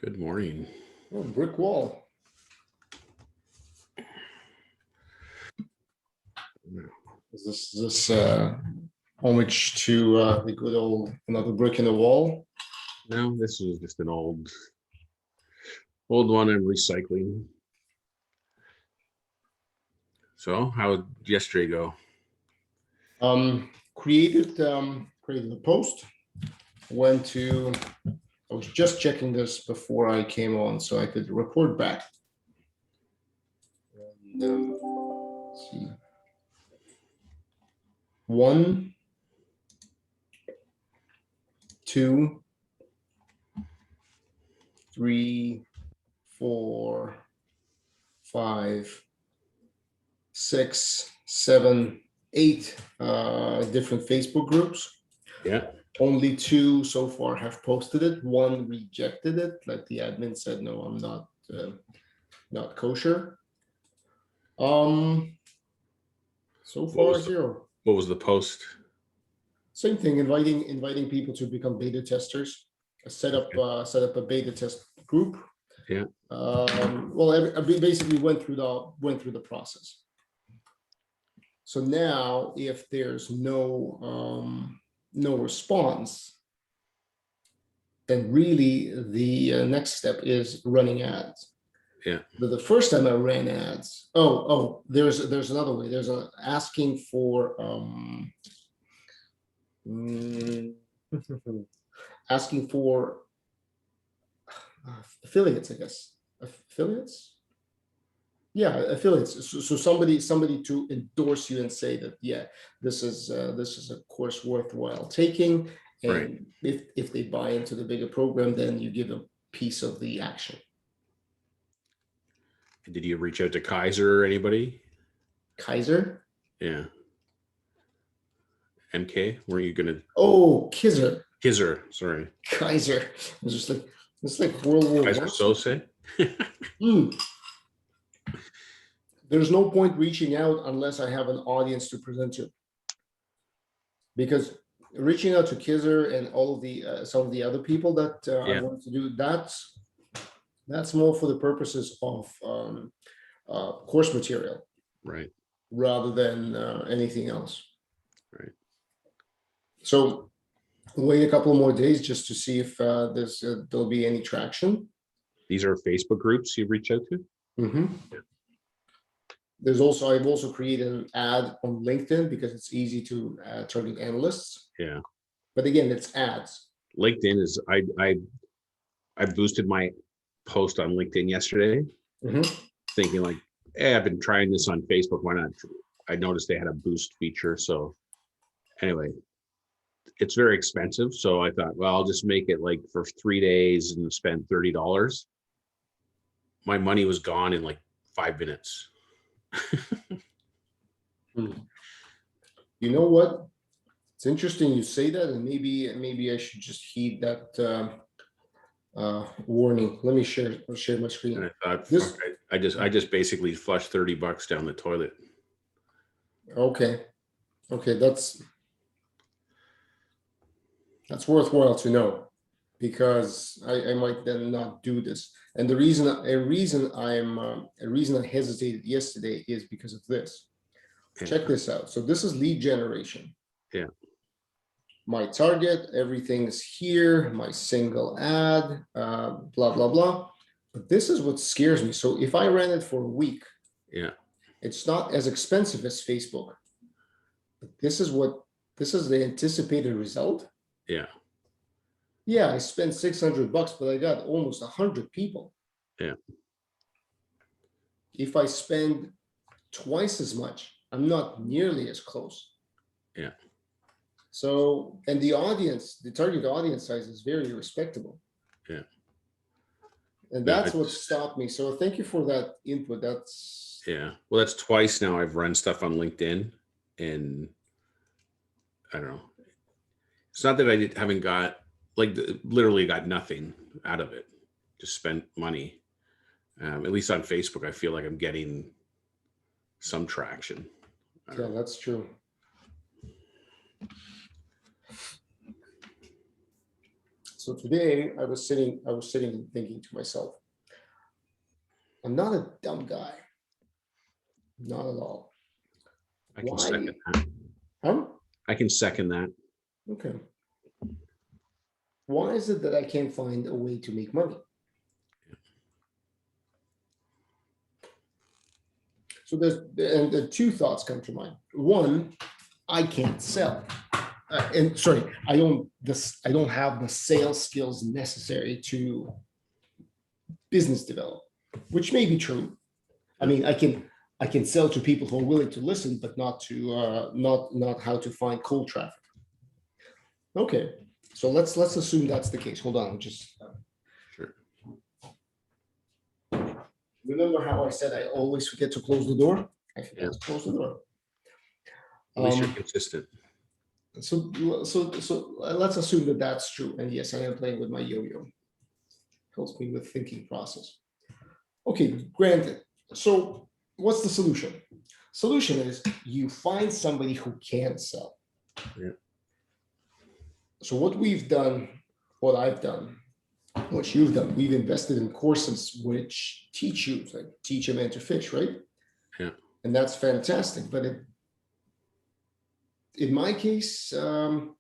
Good morning. Oh, brick wall. Is this homage to the good old another brick in the wall? No, this is just an old one I'm recycling. So how did yesterday go? Created a post. I was just checking this before I came on so I could report back. And, let's see. 1, 2, 3, 4, 5, 6, 7, 8 different Facebook groups. Yeah. Only 2 so far have posted it. 1 rejected it. Like the admin said, no, I'm not kosher. So far 0. What was the post? Same thing, inviting people to become beta testers. Set up a beta test group. Yeah. Well, I basically went through the process. So now, if there's no response, then really the next step is running ads. Yeah. The first time I ran ads, there's another way. There's asking for asking for affiliates, I guess. Affiliates? Yeah, affiliates. So somebody to endorse you and say that, yeah, this is a course worthwhile taking. And right. if they buy into the bigger program, then you give them a piece of the action. Did you reach out to Kaiser or anybody? Kaiser? Yeah. MK? Were you gonna? Oh, Kaiser. Sorry. Kaiser. It's like World War Kaiser Sose? There's no point reaching out unless I have an audience to present to. Because reaching out to Kaiser and all of the some of the other people that I want to do, that's more for the purposes of course material, right? Rather than anything else. Right. So wait a couple more days just to see if there'll be any traction. These are Facebook groups you reach out to. Mm-hmm. Yeah. I've also created an ad on LinkedIn because it's easy to target analysts. Yeah. But again, it's ads. LinkedIn is I boosted my post on LinkedIn yesterday, thinking like, hey, I've been trying this on Facebook. Why not? I noticed they had a boost feature. So anyway, it's very expensive. So I thought, well, I'll just make it like for 3 days and spend $30. My money was gone in like 5 minutes. You know what? It's interesting you say that, and maybe I should just heed that warning. Let me share my screen. And I thought, I just basically flushed $30 down the toilet. Okay, that's worthwhile to know, because I might then not do this. And the reason I hesitated yesterday is because of this. Yeah. Check this out. So this is lead generation. Yeah. My target, everything's here, my single ad, blah, blah, blah. But this is what scares me. So if I ran it for a week, yeah, it's not as expensive as Facebook. But this is the anticipated result. Yeah. Yeah, I spent $600, but I got almost 100 people. Yeah. If I spend twice as much, I'm not nearly as close. Yeah. So, and the target audience size is very respectable. Yeah. And that's what stopped me. So thank you for that input. Yeah. Well, that's twice now I've run stuff on LinkedIn, and I don't know. It's not that I haven't got, like, literally got nothing out of it. Just spent money. At least on Facebook, I feel like I'm getting some traction. Yeah, that's true. So today I was sitting and thinking to myself, I'm not a dumb guy. Not at all. I can Why? second that. Huh? I can second that. Okay. Why is it that I can't find a way to make money? So the two thoughts come to mind. One, I can't sell. And sorry, I don't have the sales skills necessary to business develop, which may be true. I mean, I can sell to people who are willing to listen, but not to not how to find cold traffic. Okay, so let's assume that's the case. Hold on, I'm just Sure. remember how I said I always forget to close the door? I forget to close the door. At least you're consistent. So let's assume that that's true. And yes, I am playing with my yo-yo. Helps me with thinking process. Okay, granted. So what's the solution? Solution is you find somebody who can sell. Yeah. So what I've done, what you've done, we've invested in courses which teach you, like teach a man to fish, right? Yeah. And that's fantastic. But in my case, not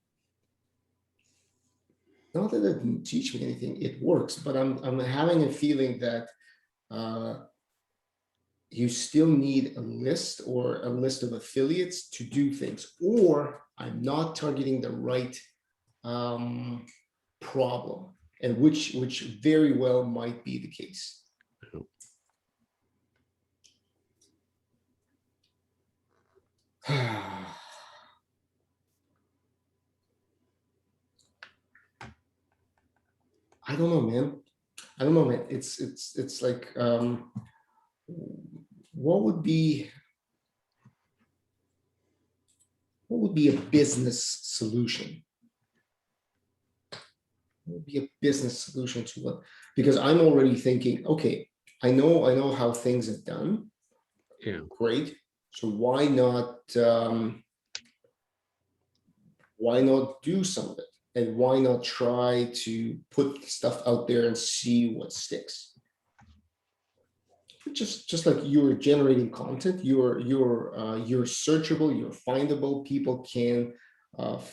that it didn't teach me anything, it works, but I'm having a feeling that you still need a list or a list of affiliates to do things, or I'm not targeting the right problem, and which very well might be the case. I don't know, man. It's like, what would be a business solution? What would be a business solution to what? Because I'm already thinking, okay, I know how things are done. Yeah. Great. So why not do some of it? And why not try to put stuff out there and see what sticks? Just like you're generating content, you're searchable, you're findable. People can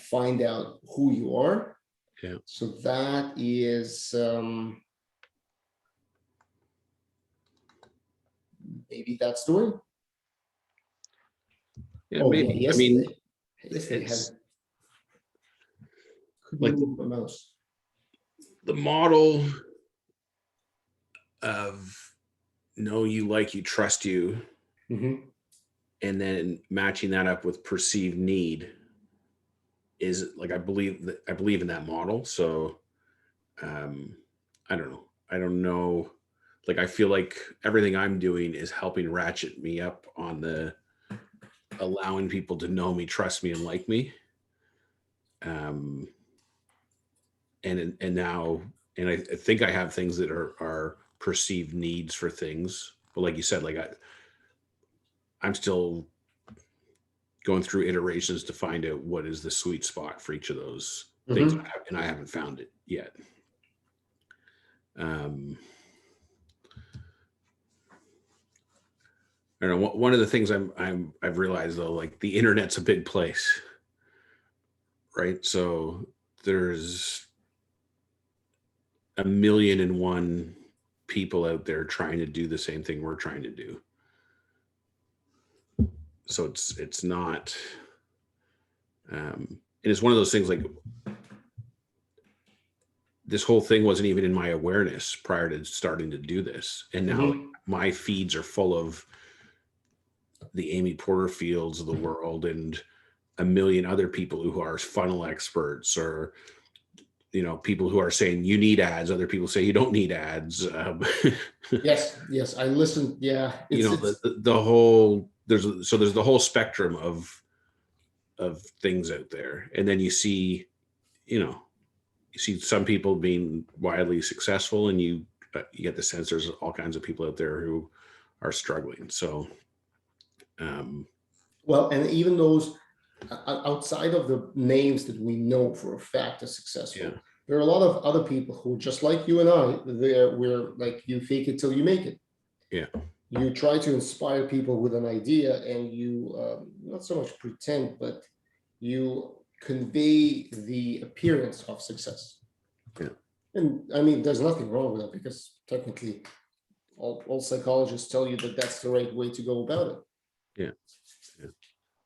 find out who you are. Yeah. So that is maybe that's the way. Yeah. Oh Maybe. yeah, I mean, yesterday had like move my mouse. The model of know you, like you, trust you, Mm-hmm. and then matching that up with perceived need is like I believe in that model. So I don't know. Like I feel like everything I'm doing is helping ratchet me up on the allowing people to know me, trust me, and like me. And now, and I think I have things that are perceived needs for things, but like you said, like I'm still going through iterations to find out what is the sweet spot for each of those things, and I haven't found it yet. I don't know. One of the things I've realized though, like the internet's a big place, right? So there's 1,000,001 people out there trying to do the same thing we're trying to do. So it's not, and it's one of those things like this whole thing wasn't even in my awareness prior to starting to do this. And now my feeds are full of the Amy Porterfields of the world and 1,000,000 other people who are funnel experts, or, people who are saying you need ads. Other people say you don't need ads. Yes. I listened. Yeah. The whole, there's the whole spectrum of things out there. And then you see some people being wildly successful, and you get the sense there's all kinds of people out there who are struggling. So, well, and even those outside of the names that we know for a fact are successful, There are a lot of other people who, just like you and I, we're like, you fake it till you make it. Yeah. You try to inspire people with an idea, and you not so much pretend, but you convey the appearance of success. Yeah. And I mean, there's nothing wrong with that, because technically all psychologists tell you that that's the right way to go about it. Yeah. Yeah.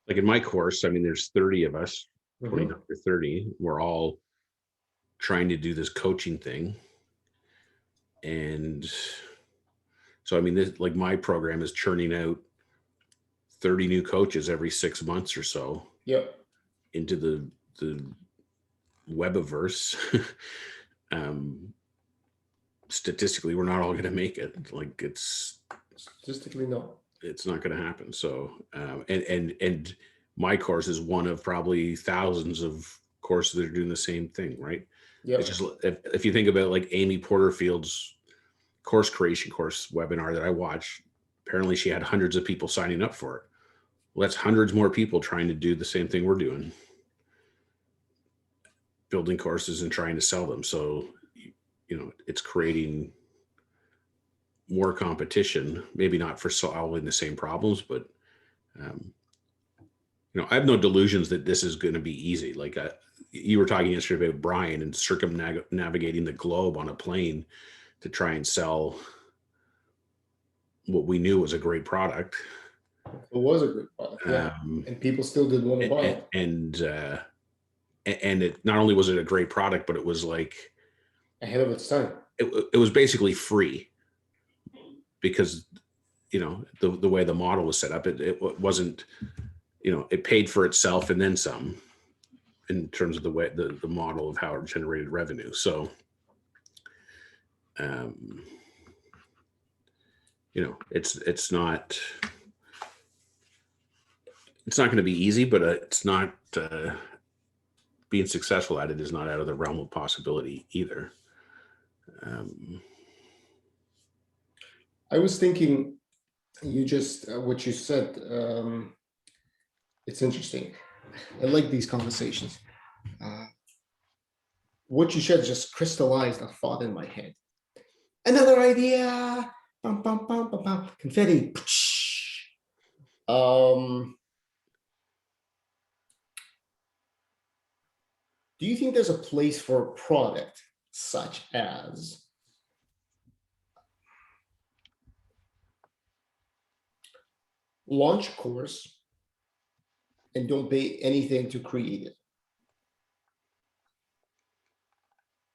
Like in my course, I mean, there's 30 of us, 29 or 30. We're all trying to do this coaching thing. And so, I mean, this, like, my program is churning out 30 new coaches every 6 months or so. Yep. Into the webiverse. Statistically, we're not all going to make it. Like, it's statistically, no, it's not going to happen. So, and my course is one of probably thousands of courses that are doing the same thing, right? Yeah. It's just, if you think about like Amy Porterfield's course creation course webinar that I watched, apparently she had hundreds of people signing up for it. Well, that's hundreds more people trying to do the same thing we're doing, building courses and trying to sell them. So, you know, it's creating more competition, maybe not for solving the same problems, but, you know, I have no delusions that this is going to be easy. Like, you were talking yesterday about Brian and circumnavigating the globe on a plane to try and sell what we knew was a great product. It was a great product, yeah. And people still did want to buy it. And it not only was it a great product, but it was like ahead of its time. It was basically free, because, you know, the way the model was set up, it wasn't, you know, it paid for itself and then some, in terms of the way the model of how it generated revenue. So, you know, it's not going to be easy, but it's not, being successful at it is not out of the realm of possibility either. I was thinking, you just what you said, it's interesting. I like these conversations. What you said just crystallized a thought in my head. Another idea. Bum, bum, bum, bum, bum. Confetti. Do you think there's a place for a product such as launch a course and don't pay anything to create it?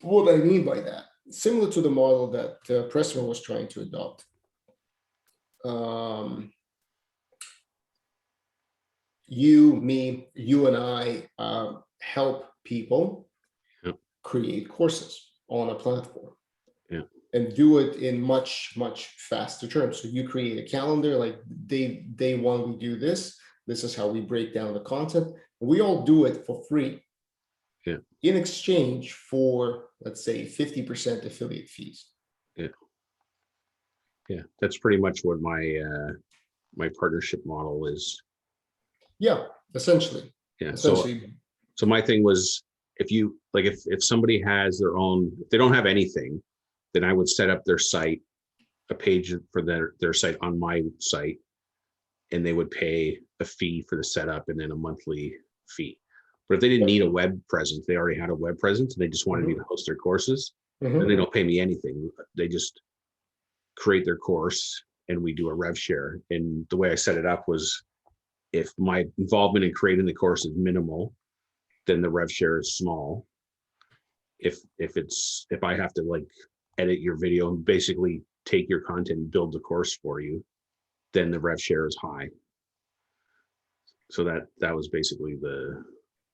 What I mean by that, similar to the model that Pressman was trying to adopt. You, me, you and I help people create courses on a platform. And do it in much, much faster terms. So you create a calendar, like day one, we do this. This is how we break down the content. We all do it for free. In exchange for, let's say, 50% affiliate fees. Yeah, that's pretty much what my partnership model is. Yeah, essentially. Yeah. So my thing was, if somebody has their own, if they don't have anything, then I would set up their site, a page for their site on my site, and they would pay a fee for the setup and then a monthly fee. But if they didn't need a web presence, they already had a web presence and they just wanted me to host their courses, then they don't pay me anything. They just create their course and we do a rev share. And the way I set it up was, if my involvement in creating the course is minimal, then the rev share is small. If I have to like edit your video and basically take your content and build the course for you, then the rev share is high. So that was basically the.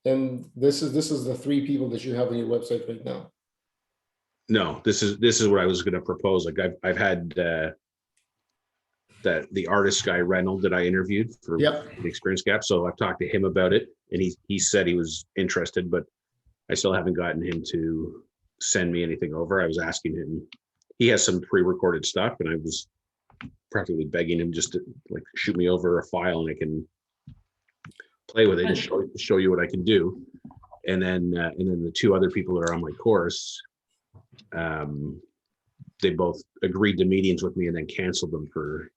And this is the 3 people that you have on your website right now. No, this is what I was going to propose. Like, I've had that the artist guy Reynolds that I interviewed for the Experience Gap. So I've talked to him about it, and he said he was interested, but I still haven't gotten him to send me anything over. I was asking him, he has some pre-recorded stuff, and I was practically begging him just to like shoot me over a file and I can play with it and show you what I can do. and then the two other people that are on my course, they both agreed to meetings with me and then canceled them for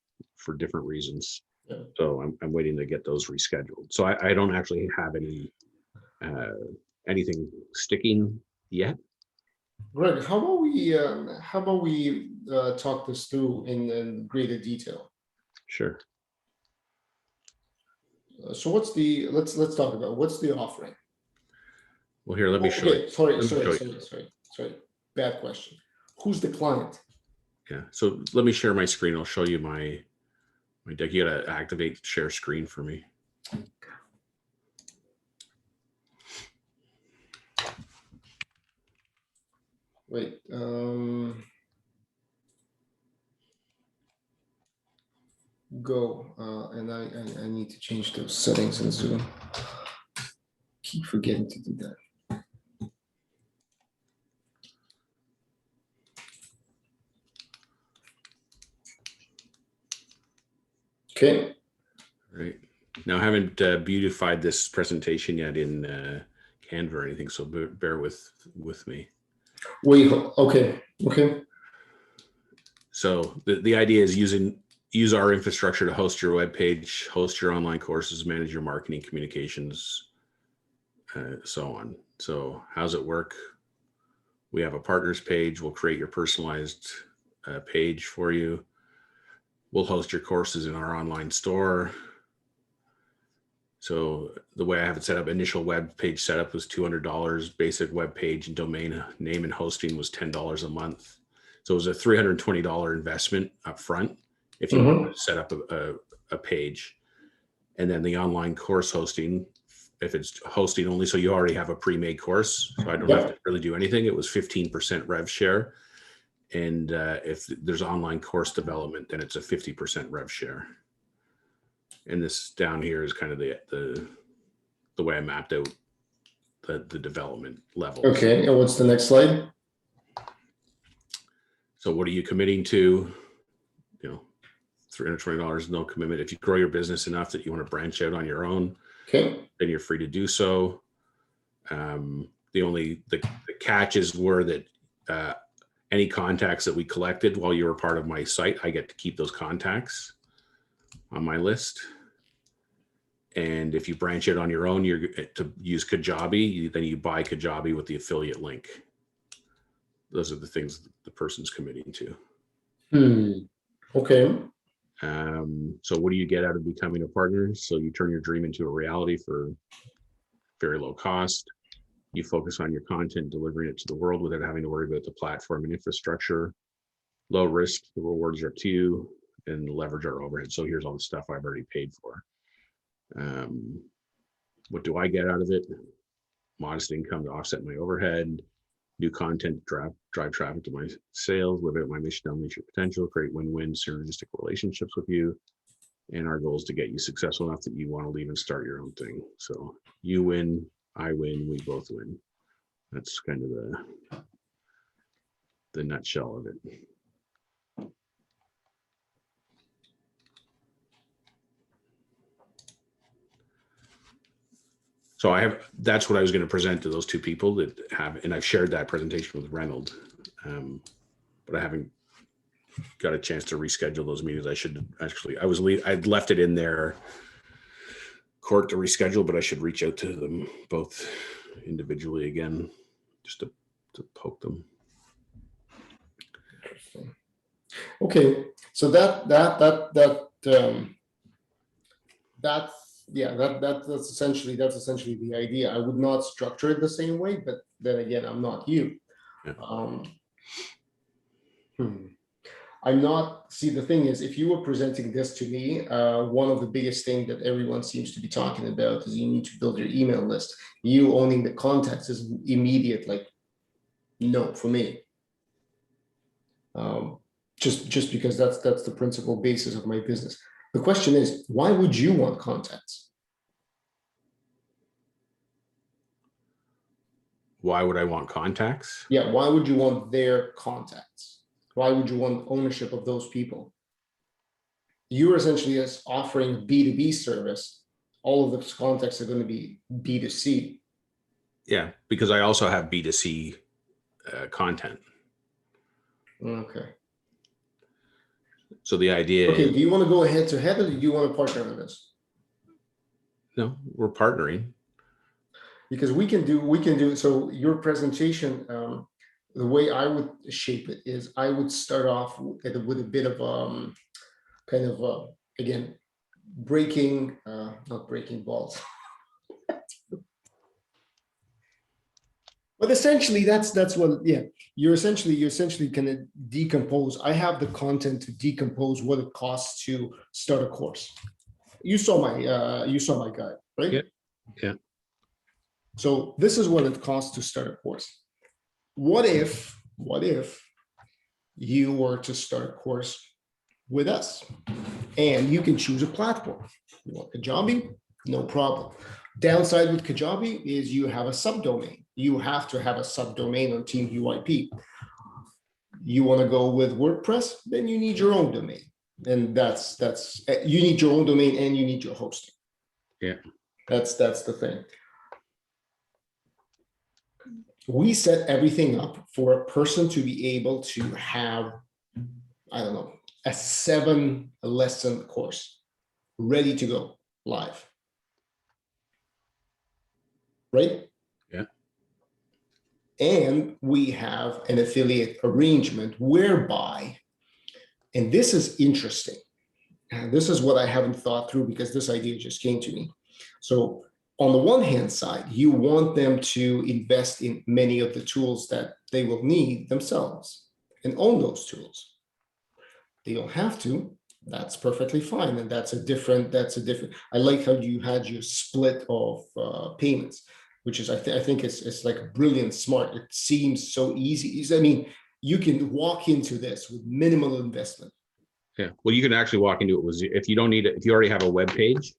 different reasons. Yeah. So I'm waiting to get those rescheduled. So I don't actually have anything sticking yet. Greg, how about we talk this through in greater detail? Sure. So let's talk about what's the offering. Well, here, let me show you. Sorry. Bad question. Who's the client? Yeah. So let me share my screen. I'll show you my deck. You gotta activate share screen for me. Wait. Go. And I need to change those settings in Zoom. Keep forgetting to do that. Okay. Right. Now I haven't beautified this presentation yet in Canva or anything, so bear with me. Wait. Okay. So the idea is use our infrastructure to host your web page, host your online courses, manage your marketing communications, so on. So how's it work? We have a partners page. We'll create your personalized page for you. We'll host your courses in our online store. So the way I have it set up, initial web page setup was $200. Basic web page and domain name and hosting was $10 a month. So it was a $320 investment up front if you want to set up a page. And then the online course hosting, if it's hosting only, so you already have a pre-made course, so I don't have to really do anything. It was 15% rev share. And if there's online course development, then it's a 50% rev share. And this down here is kind of the way I mapped out the development levels. Okay, and what's the next slide? So what are you committing to? You know, $320, no commitment. If you grow your business enough that you want to branch out on your own, okay, then you're free to do so. The catches were that any contacts that we collected while you were part of my site, I get to keep those contacts on my list. And if you branch it on your own, you're to use Kajabi, then you buy Kajabi with the affiliate link. Those are the things the person's committing to. Okay. So what do you get out of becoming a partner? So you turn your dream into a reality for very low cost. You focus on your content, delivering it to the world without having to worry about the platform and infrastructure. Low risk, the rewards are up to you, and leverage our overhead. So here's all the stuff I've already paid for. What do I get out of it? Modest income to offset my overhead, new content to drive traffic to my sales, live out my mission to unleash your potential, create win-win synergistic relationships with you. And our goal is to get you successful enough that you want to leave and start your own thing. So you win, I win, we both win. That's kind of the nutshell of it. So that's what I was going to present to those two people that have, and I've shared that presentation with Reynold, but I haven't got a chance to reschedule those meetings. I should actually, I'd left it in their court to reschedule, but I should reach out to them both individually again, just to poke them. Interesting. Okay, so that's essentially the idea. I would not structure it the same way, but then again, I'm not you. Yeah. I'm not. See, the thing is, if you were presenting this to me, one of the biggest things that everyone seems to be talking about is you need to build your email list. You owning the contacts is immediate, like, no for me. Just because that's the principal basis of my business. The question is, why would you want contacts? Why would I want contacts? Yeah, why would you want their contacts? Why would you want ownership of those people? You're essentially just offering B2B service. All of those contacts are going to be B2C. Yeah, because I also have B2C content. Okay. So the idea Okay, is, do you want to go head to head, or do you want to partner with us? no, we're partnering. Because we can do so your presentation, the way I would shape it is I would start off with a bit of kind of again, breaking not breaking balls. But essentially that's what, yeah, you're essentially gonna decompose. I have the content to decompose what it costs to start a course. You saw my guide, right? Yeah. Yeah. So this is what it costs to start a course. What if you were to start a course with us, and you can choose a platform? You want Kajabi? No problem. Downside with Kajabi is you have a subdomain. You have to have a subdomain on Team UIP. You want to go with WordPress, then you need your own domain. And that's you need your own domain and you need your hosting. Yeah. That's the thing. We set everything up for a person to be able to have, I don't know, a 7-lesson course ready to go live. Right? Yeah. And we have an affiliate arrangement whereby, and this is interesting, and this is what I haven't thought through because this idea just came to me. So on the one hand side, you want them to invest in many of the tools that they will need themselves and own those tools. They don't have to. That's perfectly fine. And that's a different, I like how you had your split of payments, which is, I think it's like brilliant, smart. It seems so easy. I mean, you can walk into this with minimal investment. Yeah. Well, you can actually walk into it with, if you don't need it, if you already have a web page,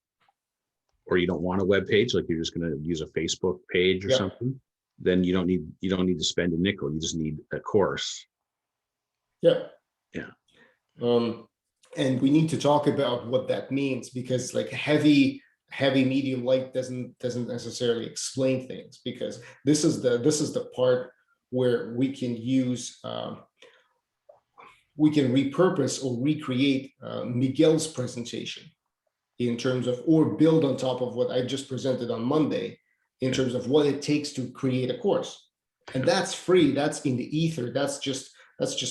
or you don't want a web page, like you're just going to use a Facebook page or something, then you don't need to spend a nickel. You just need a course. Yeah. Yeah. And we need to talk about what that means, because like heavy, medium, light doesn't necessarily explain things, because this is the part where we can use we can repurpose or recreate Miguel's presentation in terms of, or build on top of what I just presented on Monday in terms of what it takes to create a course. And that's free, that's in the ether, that's just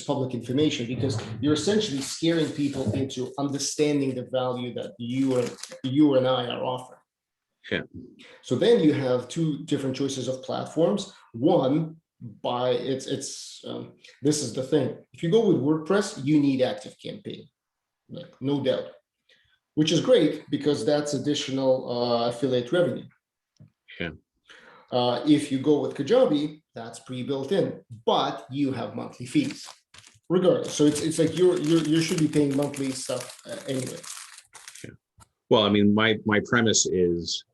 public information, because you're essentially scaring people into understanding the value that you and I are offering. Yeah. So then you have two different choices of platforms. One, this is the thing. If you go with WordPress, you need ActiveCampaign, like no doubt, which is great because that's additional affiliate revenue. Yeah. If you go with Kajabi, that's pre-built in, but you have monthly fees regardless. So it's like you should be paying monthly stuff anyway. Yeah. Well, I mean, my premise is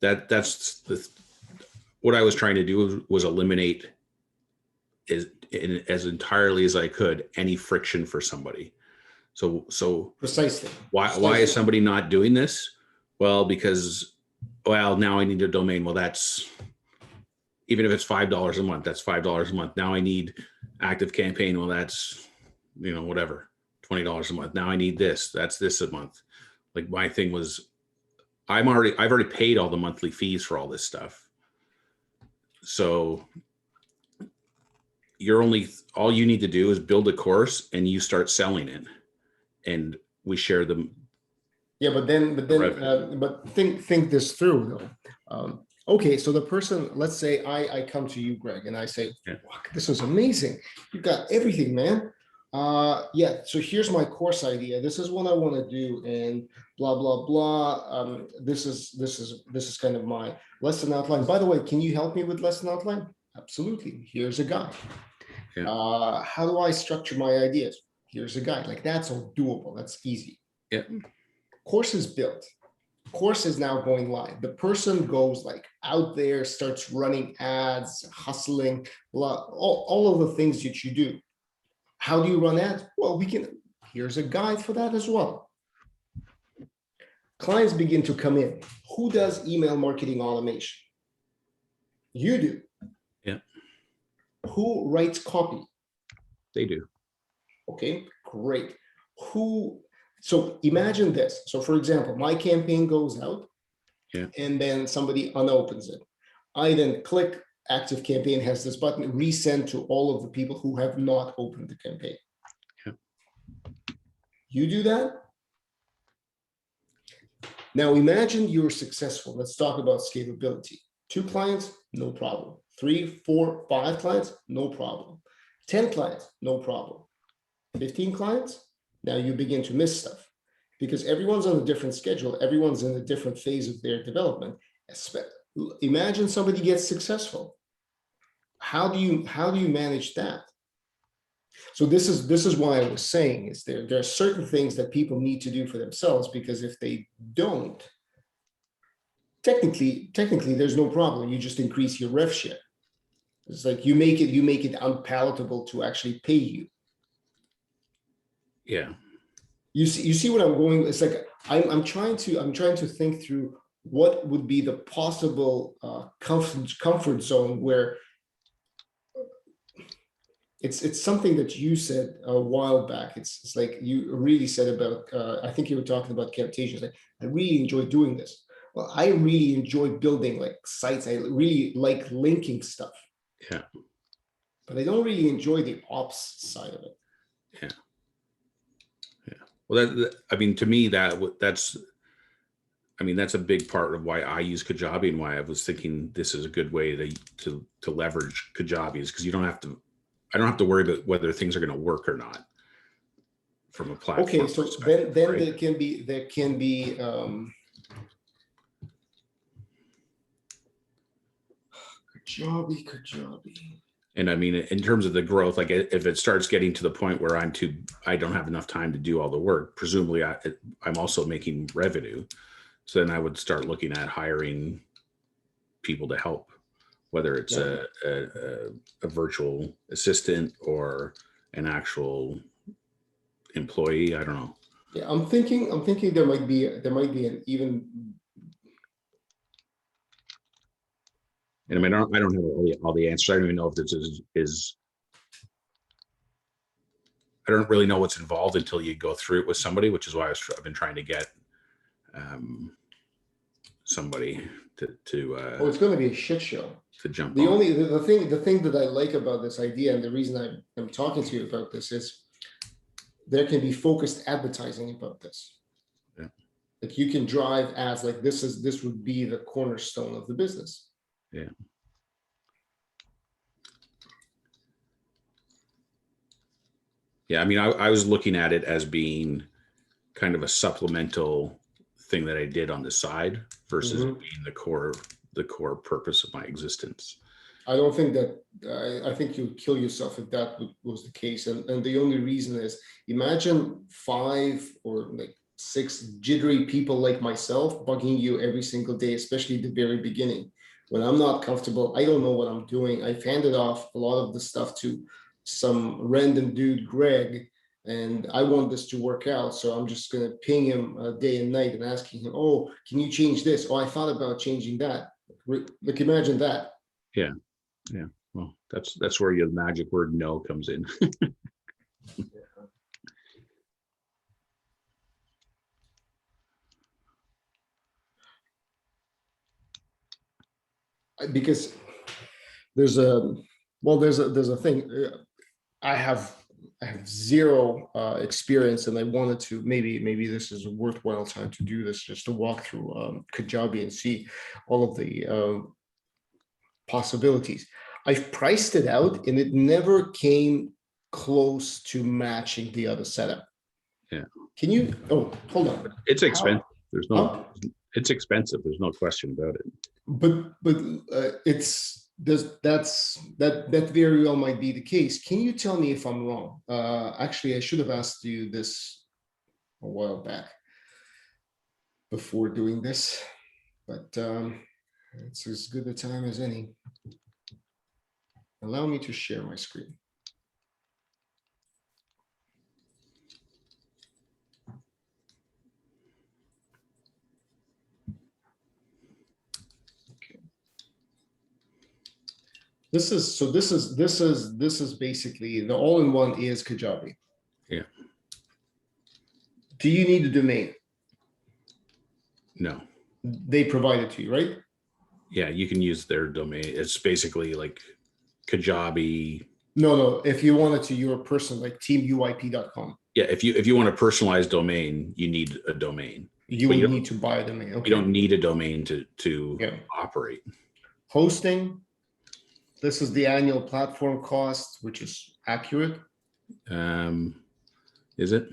that's what I was trying to do was eliminate as entirely as I could any friction for somebody. So precisely. Why is somebody not doing this? Well, because now I need a domain. Well, that's, even if it's $5 a month, that's $5 a month. Now I need ActiveCampaign. Well, that's, whatever, $20 a month. Now I need this. That's this a month. Like my thing was, I've already paid all the monthly fees for all this stuff. So all you need to do is build a course and you start selling it, and we share them. Yeah, but think this through though. Okay, so the person, let's say I come to you, Greg, and I say, this is amazing. You've got everything, man. So here's my course idea. This is what I want to do, and blah blah blah. This is kind of my lesson outline. By the way, can you help me with lesson outline? Absolutely. Here's a guide. Yeah. How do I structure my ideas? Here's a guide. Like, that's all doable. That's easy. Yeah. Course is built. Course is now going live. The person goes like out there, starts running ads, hustling, all of the things that you do. How do you run ads? Well, here's a guide for that as well. clients begin to come in. Who does email marketing automation? You do. Yeah. Who writes copy? They do. Okay, great. So imagine this. So for example, my campaign goes out, yeah, and then somebody unopens it. I then click active campaign has this button, resend to all of the people who have not opened the campaign. Yeah. You do that. Now imagine you're successful. Let's talk about scalability. 2 clients, no problem. 3, 4, 5 clients, no problem. 10 clients, no problem. 15 clients, now you begin to miss stuff because everyone's on a different schedule. Everyone's in a different phase of their development. Imagine somebody gets successful. How do you manage that? So this is why I was saying is there are certain things that people need to do for themselves, because if they don't, technically there's no problem. You just increase your rev share. It's like you make it unpalatable to actually pay you. Yeah. You see what I'm going. It's like I'm trying to think through what would be the possible comfort zone where it's something that you said a while back. It's like you really said about I think you were talking about captations. Like, I really enjoy doing this. Well, I really enjoy building like sites. I really like linking stuff. Yeah. But I don't really enjoy the ops side of it. Yeah. Well, I mean, to me, that's a big part of why I use Kajabi and why I was thinking this is a good way to leverage Kajabi, is because I don't have to worry about whether things are going to work or not from a platform. Okay, so then right? there can be Kajabi. And I mean, in terms of the growth, like if it starts getting to the point where I don't have enough time to do all the work, presumably I'm also making revenue. So then I would start looking at hiring people to help, whether it's a virtual assistant or an actual employee. I don't know. Yeah, I'm thinking there might be an even. And I mean, I don't have all the answers. I don't even know if this is. I don't really know what's involved until you go through it with somebody, which is why I've been trying to get somebody to. Oh, it's going to be a shit show. To jump. The thing that I like about this idea, and the reason I'm talking to you about this, is there can be focused advertising about this. Yeah. Like you can drive ads like this would be the cornerstone of the business. Yeah. Yeah, I mean, I was looking at it as being kind of a supplemental thing that I did on the side versus being the core purpose of my existence. I don't think that. I think you'd kill yourself if that was the case. And the only reason is, imagine 5 or like 6 jittery people like myself bugging you every single day, especially at the very beginning. When I'm not comfortable, I don't know what I'm doing. I've handed off a lot of the stuff to some random dude, Greg, and I want this to work out. So I'm just going to ping him day and night and asking him, oh, can you change this? Oh, I thought about changing that. Like, imagine that. Yeah. Yeah. Well, that's where your magic word no comes in. Because there's a thing. I have zero experience, and I wanted to maybe this is a worthwhile time to do this, just to walk through Kajabi and see all of the possibilities. I've priced it out, and it never came close to matching the other setup. Yeah. Can you? Oh, hold on. It's expensive. It's expensive. There's no question about it. But that very well might be the case. Can you tell me if I'm wrong? Actually, I should have asked you this a while back before doing this, but it's as good a time as any. Allow me to share my screen. This is basically the all-in-one is Kajabi. Yeah. Do you need a domain? No. They provide it to you, right? Yeah, you can use their domain. It's basically like Kajabi. No. If you wanted to, your person like teamuyp.com. Yeah, if you want a personalized domain, you need a domain. You would need to buy a domain. Okay. You don't need a domain to operate. Hosting. This is the annual platform cost, which is accurate. Is it?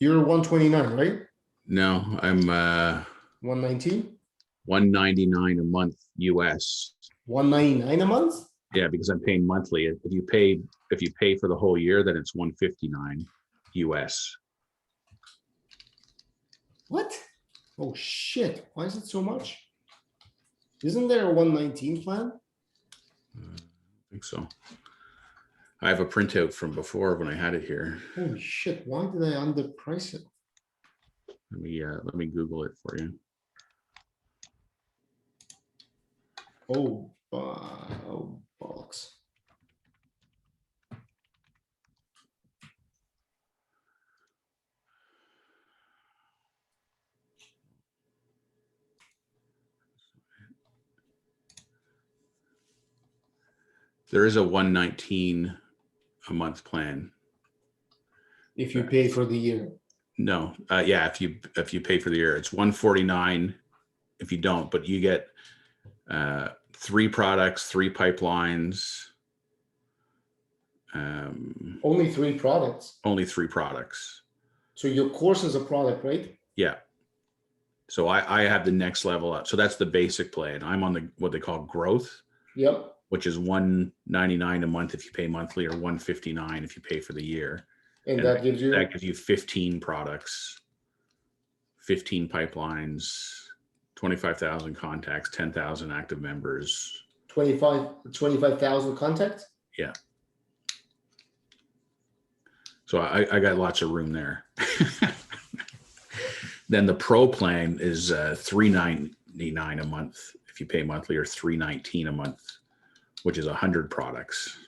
You're 129, right? No, I'm 119. 199 a month US. 199 a month? Yeah, because I'm paying monthly. If you pay for the whole year, then it's 159 US. What? Oh shit! Why is it so much? Isn't there a 119 plan? I think so. I have a printout from before when I had it here. Holy shit! Why did I underprice it? Let me Google it for you. Oh bollocks! There is a 119 a month plan. If you pay for the year. No, yeah, if you pay for the year, it's 149 if you don't, but you get 3 products, 3 pipelines. Only 3 products. Only 3 products. So your course is a product, right? Yeah. So I have the next level up. So that's the basic plan. I'm on what they call growth. Yep. Which is $199 a month if you pay monthly, or $159 if you pay for the year. And that gives you 15 products, 15 pipelines, 25,000 contacts, 10,000 active members. 25,000 contacts? Yeah. So I got lots of room there. Then the pro plan is $399 a month if you pay monthly, or $319 a month, which is 100 products.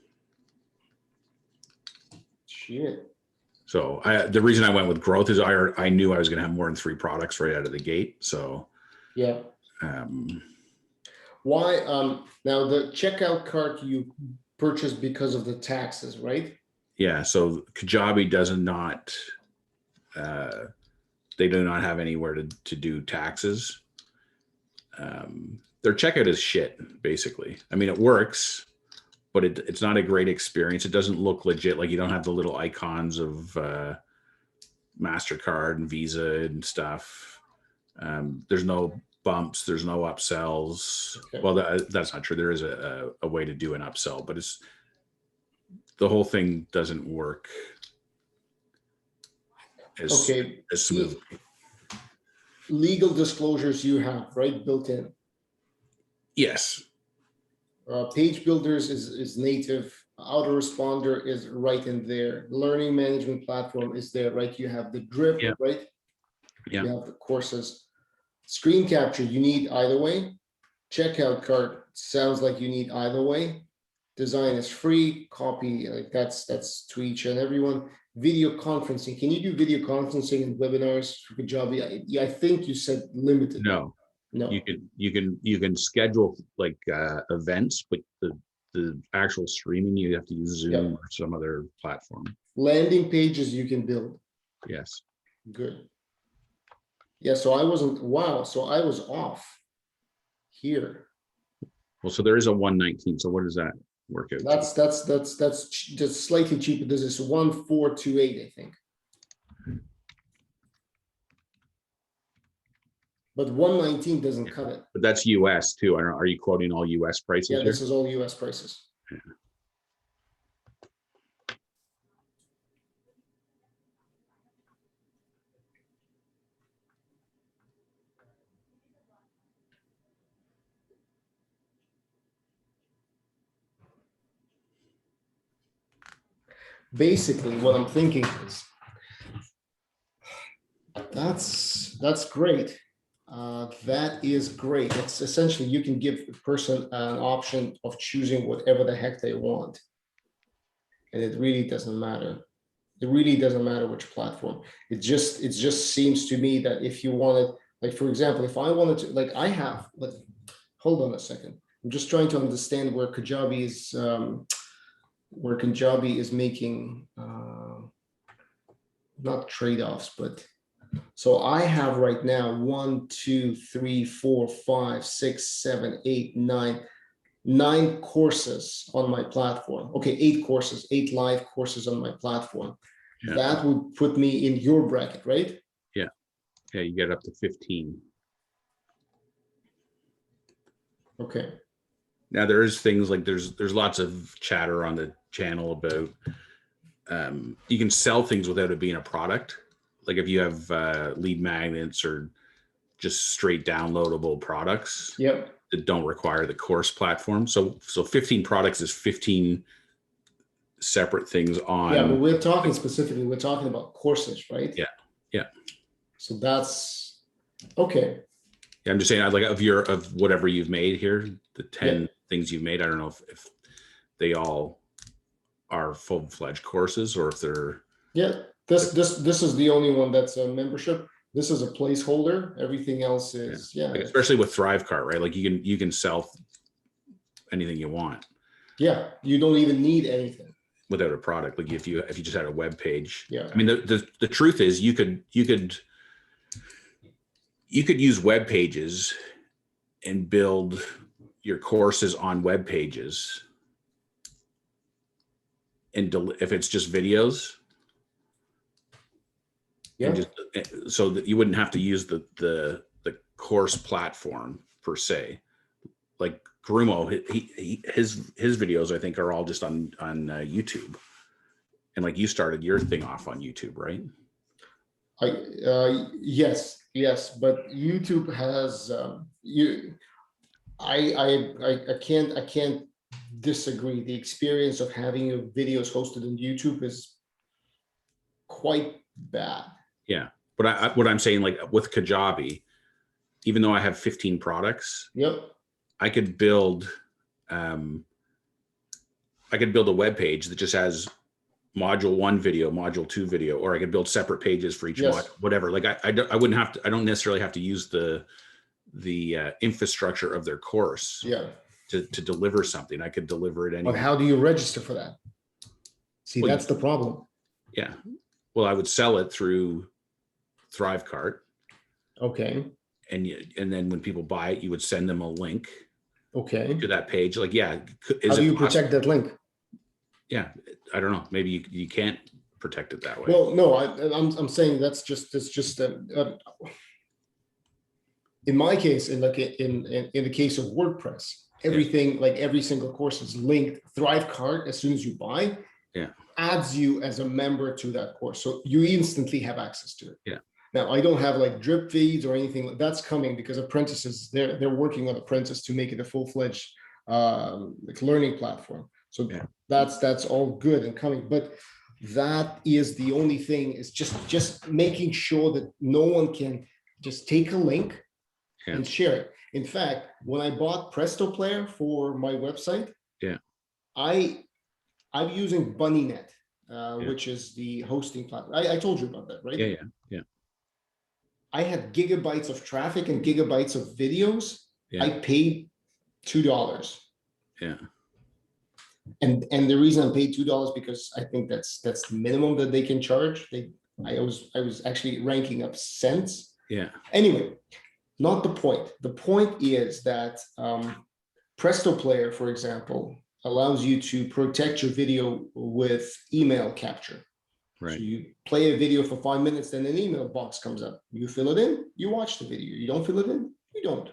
Shit. So the reason I went with growth is I knew I was going to have more than 3 products right out of the gate. So yeah. Why? Now the checkout cart you purchased because of the taxes, right? Yeah. So Kajabi does not. They do not have anywhere to do taxes. Their checkout is shit, basically. I mean, it works, but it's not a great experience. It doesn't look legit. Like, you don't have the little icons of MasterCard and Visa and stuff. There's no bumps. There's no upsells. Okay. Well, that's not true. There is a way to do an upsell, but the whole thing doesn't work as smooth. Legal disclosures you have, right, built in. Yes. Page builders is native. Autoresponder is right in there. Learning management platform is there, right? You have the drip, right? Yeah. You have the courses. Screen capture, you need either way. Checkout cart sounds like you need either way. Design is free. Copy, like that's to each and everyone. Video conferencing. Can you do video conferencing and webinars for Kajabi? I think you said limited. No. You can schedule like events, but the actual streaming, you have to use Zoom or some other platform. Landing pages you can build. Yes. Good. Yeah. So I wasn't. Wow. So I was off here. Well, so there is a 119. So what does that work out? That's just slightly cheaper. This is 1428, I think. But 119 doesn't cut it. But that's US too. I don't know. Are you quoting all US prices? Yeah, this is all US prices. Yeah. Basically, what I'm thinking is that's great. That is great. It's essentially, you can give a person an option of choosing whatever the heck they want. And it really doesn't matter. It really doesn't matter which platform. It just seems to me that if you wanted, like, for example, if I wanted to, like I have, but hold on a second. I'm just trying to understand where Kajabi is making, not trade-offs, but so I have right now 1, 2, 3, 4, 5, 6, 7, 8, 9 courses on my platform. Okay, 8 courses, 8 live courses on my platform. Yeah. That would put me in your bracket, right? Yeah. Yeah, you get up to 15. Okay. Now there is things like there's lots of chatter on the channel about you can sell things without it being a product. Like if you have lead magnets or just straight downloadable products that don't require the course platform. So 15 products is 15 separate things on. Yeah, but we're talking specifically, we're talking about courses, right? Yeah. Yeah. So that's okay. Yeah, I'm just saying, like of whatever you've made here, the 10 things you've made, I don't know if they all are full-fledged courses or if they're. Yeah, this is the only one that's a membership. This is a placeholder. Everything else is Like especially with ThriveCart, right? Like you can sell anything you want. Yeah, you don't even need anything without a product. Like if you just had a web page. Yeah. I mean, the truth is you could use web pages and build your courses on web pages. And if it's just videos, just, so that you wouldn't have to use the course platform per se. Like Grumo, his videos I think are all just on YouTube, and like you started your thing off on YouTube, right? Yes, but YouTube has I can't disagree. The experience of having your videos hosted on YouTube is quite bad. Yeah, but what I'm saying, like with Kajabi, even though I have 15 products, I could build a web page that just has module 1 video, module 2 video, or I could build separate pages for each module, whatever. Like I wouldn't have to, I don't necessarily have to use the infrastructure of their course to deliver something. I could deliver it anyway. But how do you register for that? See, well, that's the problem. Yeah. Well, I would sell it through ThriveCart. Okay. And then when people buy it, you would send them a link. Okay. To that page. Like, yeah. How do you protect that link? Yeah, I don't know. Maybe you can't protect it that way. Well, no, I'm saying that's just in my case, in the case of WordPress, everything, like every single course is linked. ThriveCart, as soon as you buy, adds you as a member to that course, so you instantly have access to it. Yeah. Now, I don't have like drip feeds or anything that's coming because apprentices, they're working on Apprentice to make it a full-fledged like learning platform. So that's all good and coming, but that is the only thing, is just making sure that no one can just take a link and share it. In fact, when I bought Presto Player for my website, I'm using BunnyNet, which is the hosting platform. I told you about that, right? Yeah. I had gigabytes of traffic and gigabytes of videos. I paid $2. Yeah. And the reason I paid $2 because I think that's the minimum that they can charge. I was actually ranking up cents. Yeah. Anyway, not the point. The point is that Presto Player, for example, allows you to protect your video with email capture. Right. So you play a video for 5 minutes, then an email box comes up. You fill it in, you watch the video. You don't fill it in, you don't.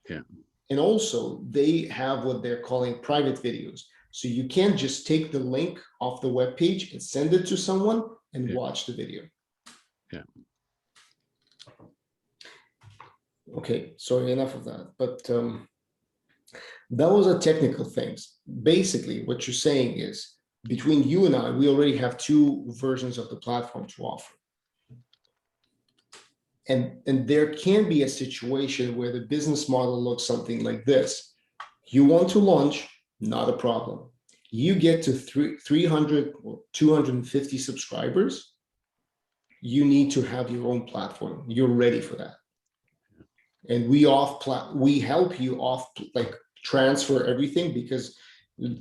Yeah. And also they have what they're calling private videos. So you can't just take the link off the web page and send it to someone and watch the video. Yeah. Okay, sorry, enough of that. But those are technical things. Basically, what you're saying is, between you and I, we already have 2 versions of the platform to offer. And there can be a situation where the business model looks something like this. You want to launch, not a problem. You get to 300 or 250 subscribers, you need to have your own platform. You're ready for that. And we help you transfer everything, because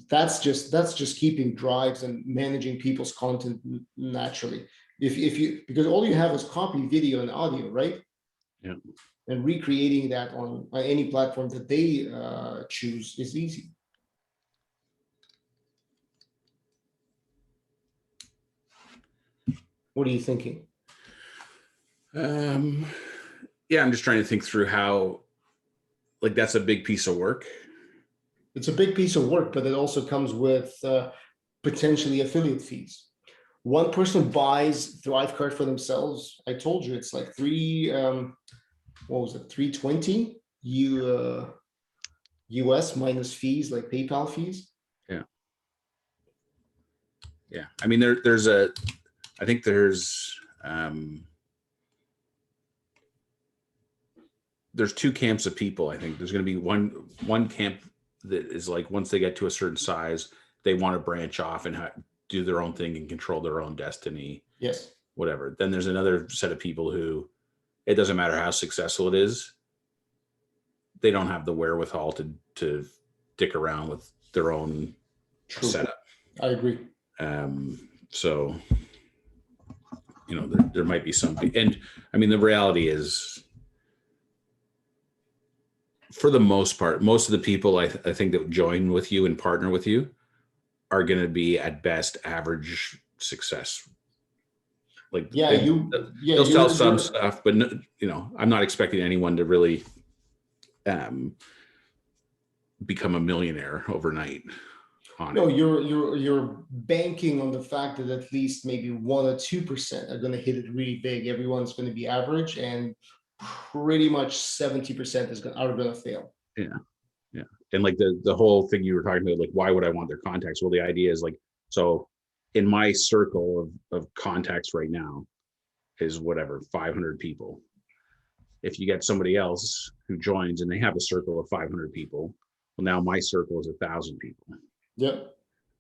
that's just keeping drives and managing people's content naturally. Because all you have is copy, video, and audio, right? Yeah. And recreating that on any platform that they choose is easy. What are you thinking? Yeah, I'm just trying to think through how, like, that's a big piece of work. It's a big piece of work, but it also comes with potentially affiliate fees. One person buys Thrivecart for themselves. I told you it's like 320 US minus fees, like PayPal fees. Yeah. Yeah. I mean, I think there's two camps of people. I think there's going to be one camp that is like, once they get to a certain size, they want to branch off and do their own thing and control their own destiny. Yes. Whatever. Then there's another set of people who, it doesn't matter how successful it is, they don't have the wherewithal to dick around with their own setup. I agree. So, there might be something. And I mean, the reality is, for the most part, most of the people I think that join with you and partner with you are going to be at best average success. Like, they'll sell some stuff, but I'm not expecting anyone to really become a millionaire overnight. You're banking on the fact that at least maybe 1 or 2% are going to hit it really big. Everyone's going to be average, and pretty much 70% are going to fail. Yeah. And like the whole thing you were talking about, like, why would I want their contacts? Well, the idea is, like, so in my circle of contacts right now is 500 people. If you get somebody else who joins and they have a circle of 500 people, well, now my circle is 1,000 people. Yep.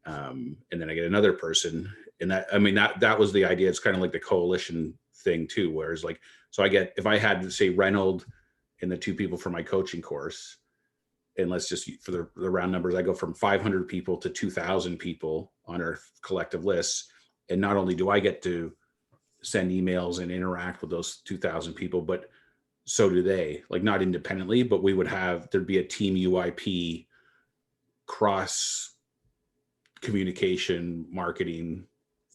And then I get another person, and that was the idea. It's kind of like the coalition thing too, whereas, like, so if I had to say Reynold and the 2 people for my coaching course, and let's just, for the round numbers, I go from 500 people to 2,000 people on our collective lists. And not only do I get to send emails and interact with those 2,000 people, but so do they, like, not independently, but there'd be a team UIP cross communication marketing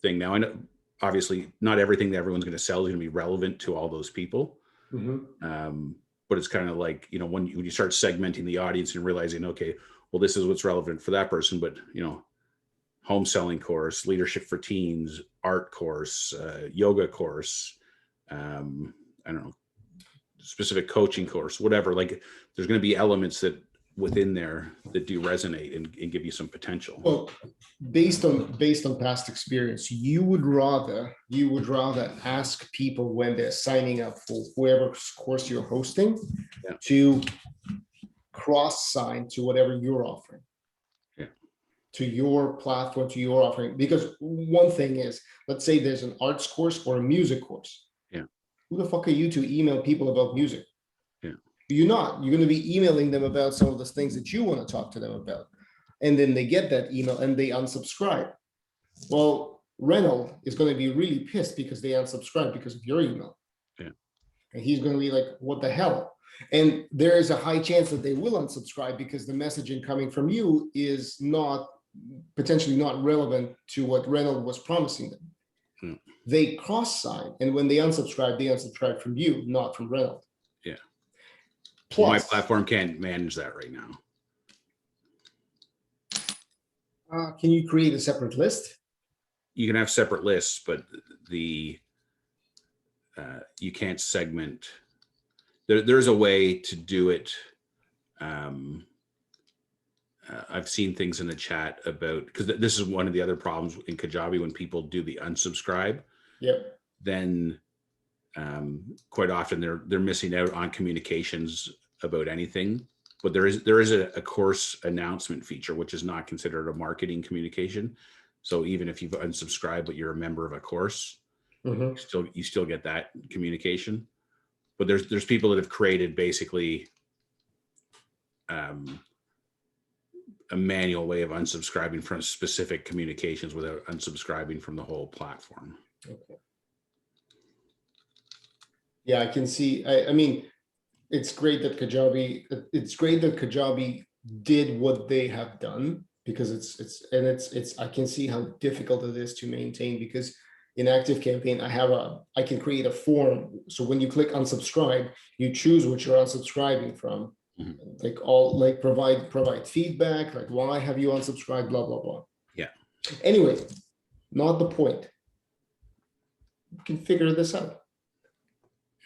thing. Now, I know obviously not everything that everyone's going to sell is going to be relevant to all those people. Mm-hmm. But it's kind of like, when you start segmenting the audience and realizing, okay, well, this is what's relevant for that person, but, home selling course, leadership for teens, art course, yoga course, I don't know, specific coaching course, whatever. Like, there's going to be elements that within there that do resonate and give you some potential. Well, based on past experience, you would rather ask people when they're signing up for whoever course you're hosting to cross sign to whatever you're offering. To your platform, to your offering. Because one thing is, let's say there's an arts course or a music course. Yeah. Who the fuck are you to email people about music? Yeah. You're not. You're going to be emailing them about some of the things that you want to talk to them about. And then they get that email and they unsubscribe. Well, Reynold is going to be really pissed because they unsubscribe because of your email. Yeah. And he's going to be like, what the hell? And there is a high chance that they will unsubscribe because the messaging coming from you is potentially not relevant to what Reynold was promising them. Hmm. They cross-sign, and when they unsubscribe from you, not from Reynold. Yeah. Plus, my platform can't manage that right now. Can you create a separate list? You can have separate lists, but you can't segment. There's a way to do it. I've seen things in the chat about, because this is one of the other problems in Kajabi when people do the unsubscribe. Yep. Then quite often they're missing out on communications about anything. But there is a course announcement feature, which is not considered a marketing communication. So even if you've unsubscribed, but you're a member of a course, you still get that communication. But there's people that have created basically a manual way of unsubscribing from specific communications without unsubscribing from the whole platform. Okay. Yeah, I can see. I mean, it's great that Kajabi did what they have done, because it's I can see how difficult it is to maintain, because in ActiveCampaign I can create a form. So when you click unsubscribe, you choose what you're unsubscribing from. Like provide feedback, like why have you unsubscribed, blah blah blah. Yeah. Anyway, not the point. You can figure this out,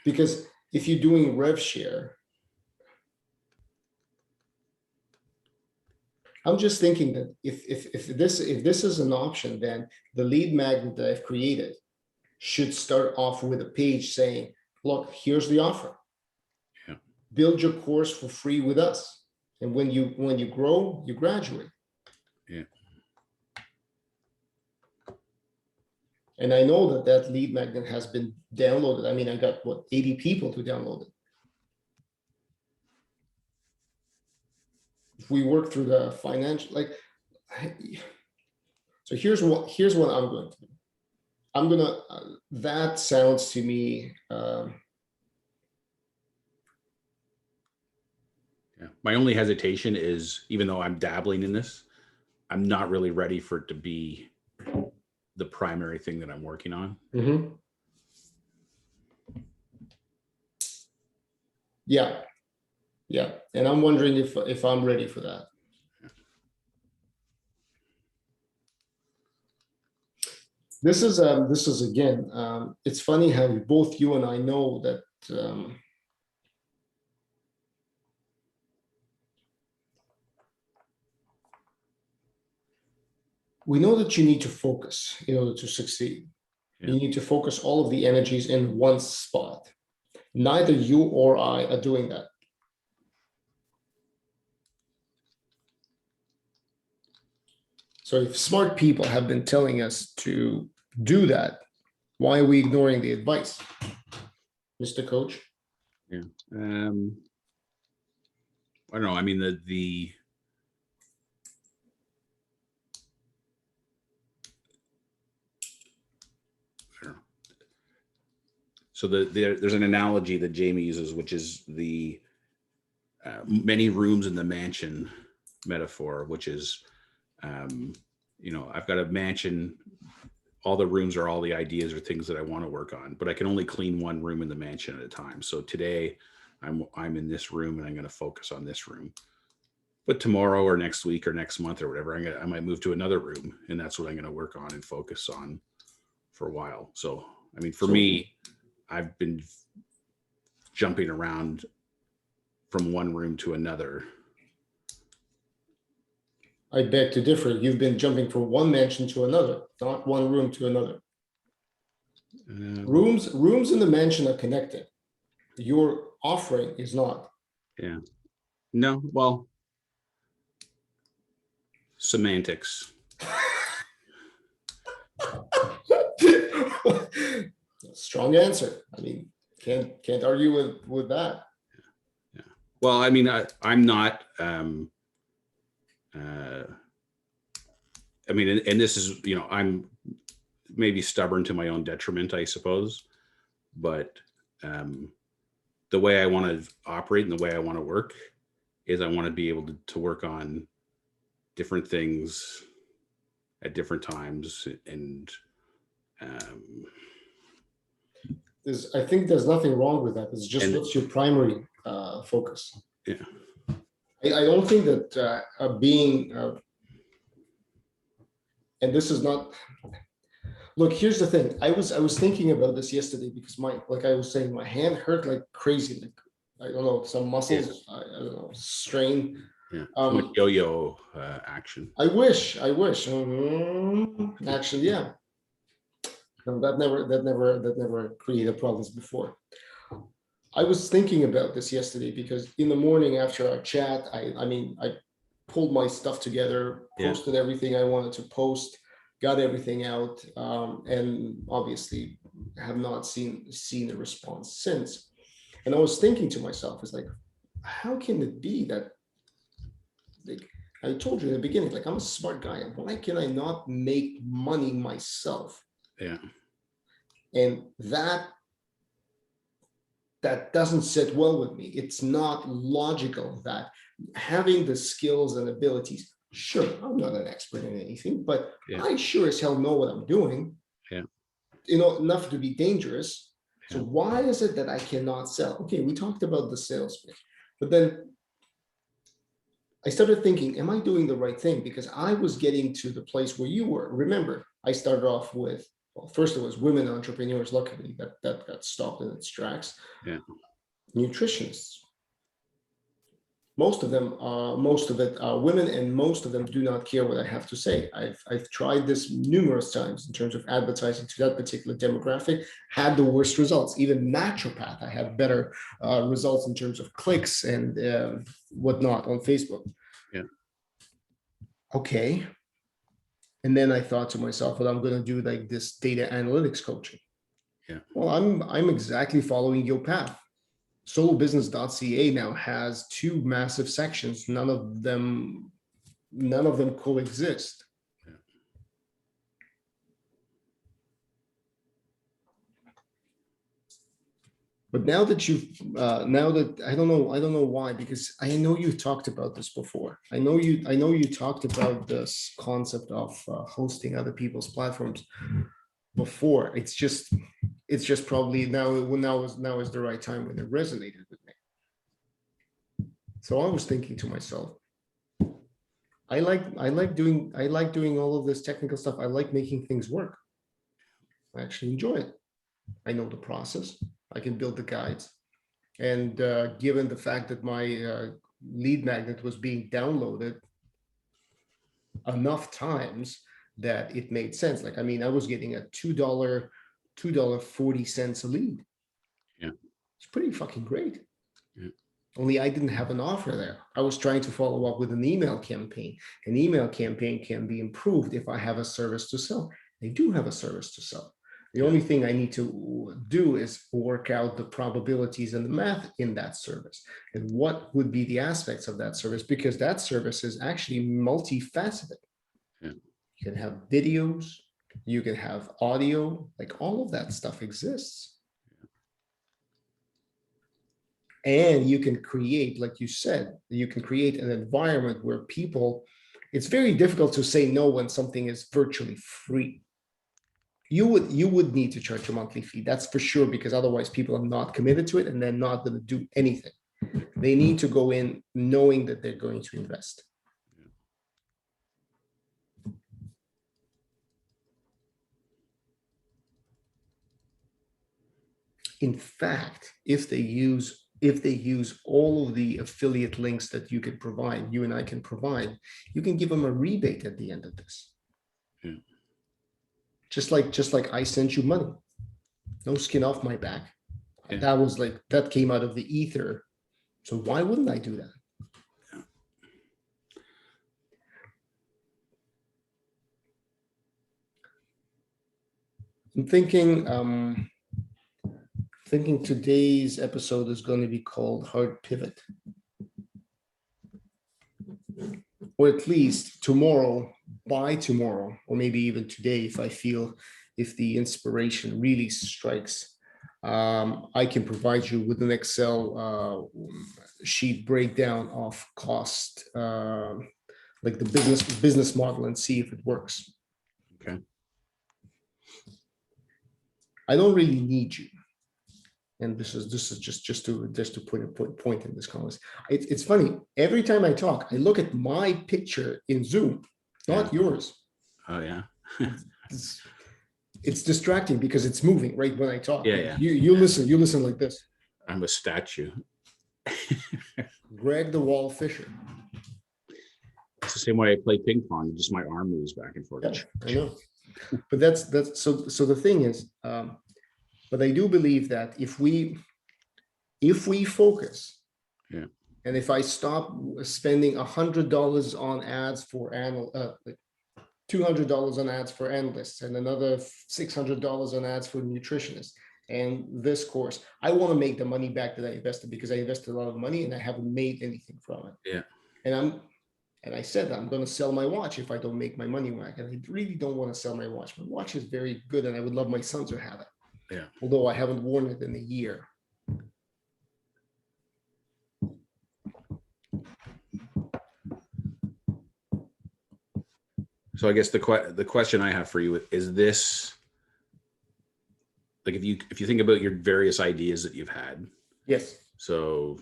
because if you're doing rev share, I'm just thinking that if this is an option, then the lead magnet that I've created should start off with a page saying, look, here's the offer. Yeah. Build your course for free with us. And when you grow, you graduate. Yeah. And I know that lead magnet has been downloaded. I mean, I got 80 people to download it. If we work through the financial, so here's what I'm going to do. That sounds to me. Yeah. My only hesitation is, even though I'm dabbling in this, I'm not really ready for it to be the primary thing that I'm working on. Yeah. Yeah. And I'm wondering if I'm ready for that. This is again, it's funny how both you and I know that we know that you need to focus in order to succeed. Yeah. You need to focus all of the energies in one spot. Neither you or I are doing that. So if smart people have been telling us to do that, why are we ignoring the advice, Mr. Coach? Yeah. I don't know. I mean, so there's an analogy that Jamie uses, which is the many rooms in the mansion metaphor, which is, I've got a mansion, all the rooms are all the ideas or things that I want to work on, but I can only clean one room in the mansion at a time. So today I'm in this room and I'm going to focus on this room, but tomorrow or next week or next month or whatever, I might move to another room, and that's what I'm going to work on and focus on for a while. So, I mean, for me, I've been jumping around from one room to another. I beg to differ. You've been jumping from one mansion to another, not one room to another. Rooms in the mansion are connected. Your offering is not. Yeah. No, well, semantics. Strong answer. I mean, can't argue with that. Yeah. Well, I mean, I'm not. I mean, and this is, I'm maybe stubborn to my own detriment, I suppose, but the way I want to operate and the way I want to work is I want to be able to work on different things at different times. And I think there's nothing wrong with that. It's just what's your primary focus. Yeah. I don't think that being, and this is not, look, here's the thing. I was thinking about this yesterday because like I was saying, my hand hurt like crazy. Like, I don't know, some muscles, I don't know, strain. Yeah. Yo-yo action. I wish. Actually, yeah. No, that never created problems before. I was thinking about this yesterday because in the morning after our chat, I pulled my stuff together, posted everything I wanted to post, got everything out, and obviously have not seen a response since. And I was thinking to myself, it's like, how can it be that, like I told you in the beginning, like I'm a smart guy. Why can I not make money myself? Yeah. And that doesn't sit well with me. It's not logical that having the skills and abilities, sure, I'm not an expert in anything, but I sure as hell know what I'm doing. Yeah. Enough to be dangerous. So why is it that I cannot sell? Okay, we talked about the sales pitch, but then I started thinking, am I doing the right thing? Because I was getting to the place where you were. Remember, I started off with, well, first it was women entrepreneurs. Luckily, that got stopped in its tracks. Yeah. Nutritionists. Most of it are women, and most of them do not care what I have to say. I've tried this numerous times in terms of advertising to that particular demographic, had the worst results. Even naturopath, I had better results in terms of clicks and whatnot on Facebook. Yeah. Okay. And then I thought to myself, well, I'm going to do like this data analytics coaching. Yeah. Well, I'm exactly following your path. Solobusiness.ca now has two massive sections. None of them coexist. Yeah. But now that I don't know why, because I know you talked about this before. I know you talked about this concept of hosting other people's platforms before. It's just probably now is the right time when it resonated with me. So I was thinking to myself, I like doing all of this technical stuff. I like making things work. I actually enjoy it. I know the process. I can build the guides. And given the fact that my lead magnet was being downloaded enough times that it made sense. Like, I mean, I was getting a $2.40 a lead. Yeah. It's pretty fucking great. Yeah. Only I didn't have an offer there. I was trying to follow up with an email campaign. An email campaign can be improved if I have a service to sell. I do have a service to sell. The only thing I need to do is work out the probabilities and the math in that service and what would be the aspects of that service, because that service is actually multifaceted. Yeah. You can have videos, you can have audio, like all of that stuff exists. And you can create, like you said, you can create an environment where people, it's very difficult to say no when something is virtually free. You would need to charge a monthly fee, that's for sure, because otherwise people are not committed to it and they're not going to do anything. They need to go in knowing that they're going to invest. In fact, if they use all of the affiliate links that you can provide, you and I can provide, you can give them a rebate at the end of this. Yeah. Just like I sent you money, no skin off my back. Yeah. That was like, that came out of the ether. So why wouldn't I do that? Yeah. I'm thinking today's episode is going to be called Hard Pivot. Or at least tomorrow, by tomorrow, or maybe even today, if the inspiration really strikes, I can provide you with an Excel sheet breakdown of cost, like the business model, and see if it works. Okay. I don't really need you. And this is just to put a point in this conversation. It's funny. Every time I talk, I look at my picture in Zoom, not yours. Oh yeah. It's distracting because it's moving right when I talk. Yeah. You listen like this. I'm a statue. Greg the Wall Fisher. It's the same way I play ping pong. Just my arm moves back and forth. Yeah, I know. But that's so the thing is, but I do believe that if we focus, Yeah. and if I stop spending $100 on ads for $200 on ads for analysts, and another $600 on ads for nutritionists, and this course, I want to make the money back that I invested, because I invested a lot of money and I haven't made anything from it. Yeah. And I said I'm going to sell my watch if I don't make my money back. And I really don't want to sell my watch. My watch is very good, and I would love my son to have it. Yeah. Although I haven't worn it in a year. So I guess the question I have for you is this, like, if you think about your various ideas that you've had. Yes. So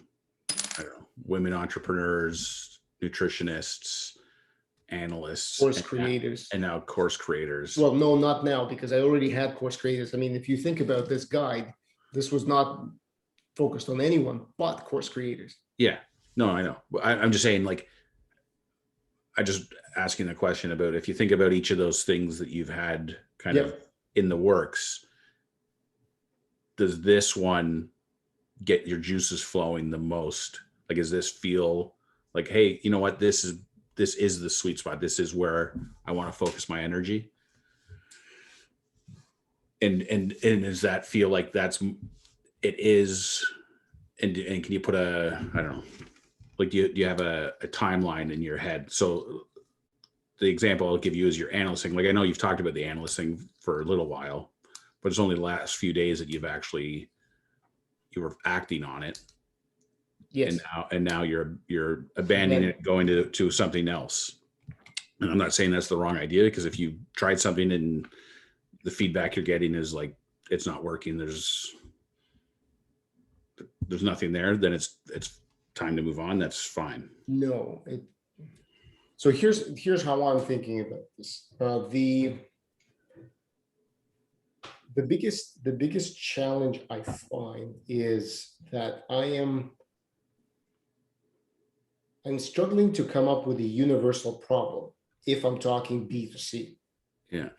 I don't know, women entrepreneurs, nutritionists, analysts, Course creators. and now course creators. Well, no, not now, because I already had course creators. I mean, if you think about this guide, this was not focused on anyone but course creators. Yeah, no, I know. I'm just saying, like, I just asking the question about, if you think about each of those things that you've had kind of in the works, does this one get your juices flowing the most? Like, does this feel like, hey, you know what, this is the sweet spot. This is where I want to focus my energy. And does that feel like it is? And can you put I don't know, like, do you have a timeline in your head? So the example I'll give you is your analyst thing. Like, I know you've talked about the analyst thing for a little while, but it's only the last few days that you were acting on it. Yes. And now you're abandoning it, going to something else. And I'm not saying that's the wrong idea, because if you tried something and the feedback you're getting is like, it's not working, there's nothing there, then it's time to move on. That's fine. No. So here's how I'm thinking about this. The biggest challenge I find is that I'm struggling to come up with a universal problem if I'm talking B2C. Yeah.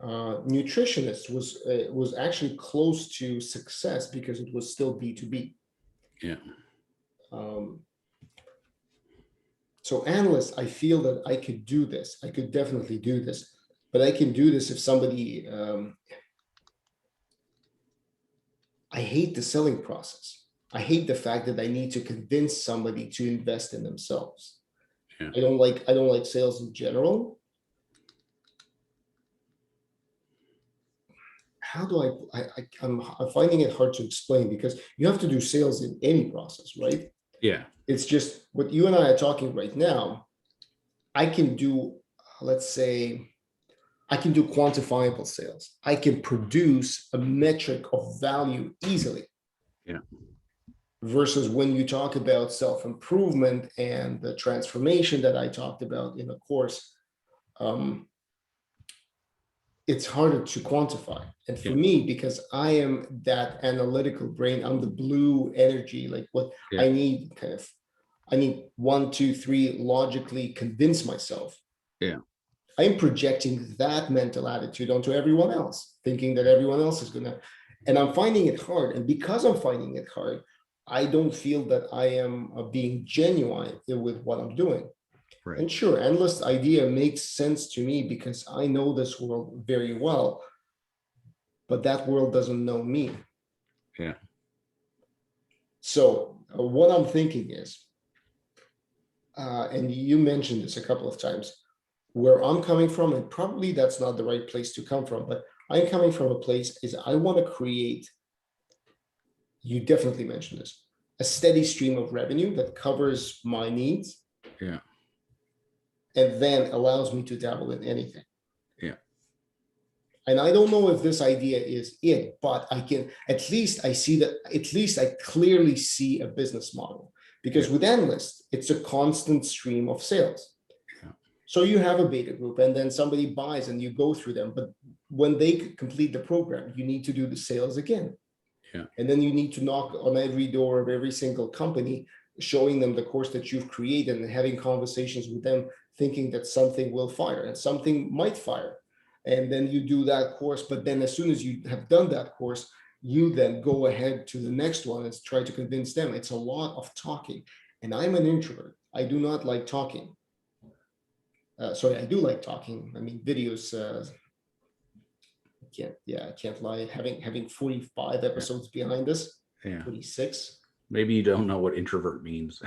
Nutritionist was actually close to success because it was still B2B. Yeah. So analysts, I feel that I could do this. I could definitely do this, but I can do this if somebody, I hate the selling process. I hate the fact that I need to convince somebody to invest in themselves. Yeah. I don't like sales in general. How do I'm finding it hard to explain, because you have to do sales in any process, right? Yeah. It's just what you and I are talking right now. I can do, let's say, I can do quantifiable sales. I can produce a metric of value easily. Yeah. Versus when you talk about self-improvement and the transformation that I talked about in the course, it's harder to quantify. And for me, because I am that analytical brain, I'm the blue energy, like what I need I need 1, 2, 3, logically convince myself. Yeah. I'm projecting that mental attitude onto everyone else, thinking that everyone else is gonna, and I'm finding it hard. And because I'm finding it hard, I don't feel that I am being genuine with what I'm doing. Right. And sure, analyst idea makes sense to me because I know this world very well, but that world doesn't know me. Yeah. So what I'm thinking is, and you mentioned this a couple of times, where I'm coming from, and probably that's not the right place to come from, but I'm coming from a place is I want to create, you definitely mentioned this, a steady stream of revenue that covers my needs. Yeah. And then allows me to dabble in anything. Yeah. And I don't know if this idea is it, but I can, at least I clearly see a business model, because with analysts, it's a constant stream of sales. Yeah. So you have a beta group and then somebody buys and you go through them, but when they complete the program, you need to do the sales again. Yeah. And then you need to knock on every door of every single company, showing them the course that you've created and having conversations with them, thinking that something will fire, and something might fire. and then you do that course. But then as soon as you have done that course, you then go ahead to the next one and try to convince them. It's a lot of talking. And I'm an introvert. I do not like talking. Sorry, I do like talking. I mean, videos, I can't lie. Having 45 episodes behind us, 46. Maybe you don't know what introvert means.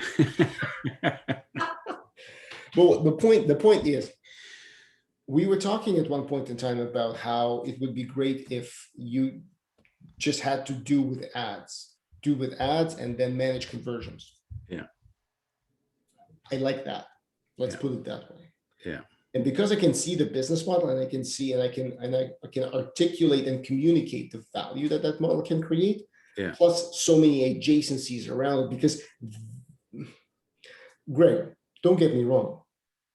Well, the point is, we were talking at one point in time about how it would be great if you just had to do with ads and then manage conversions. Yeah. I like that. Let's put it that way. Yeah. And because I can see the business model, and I can see, and I can articulate and communicate the value that model can create, plus so many adjacencies around it. Because, Greg, don't get me wrong,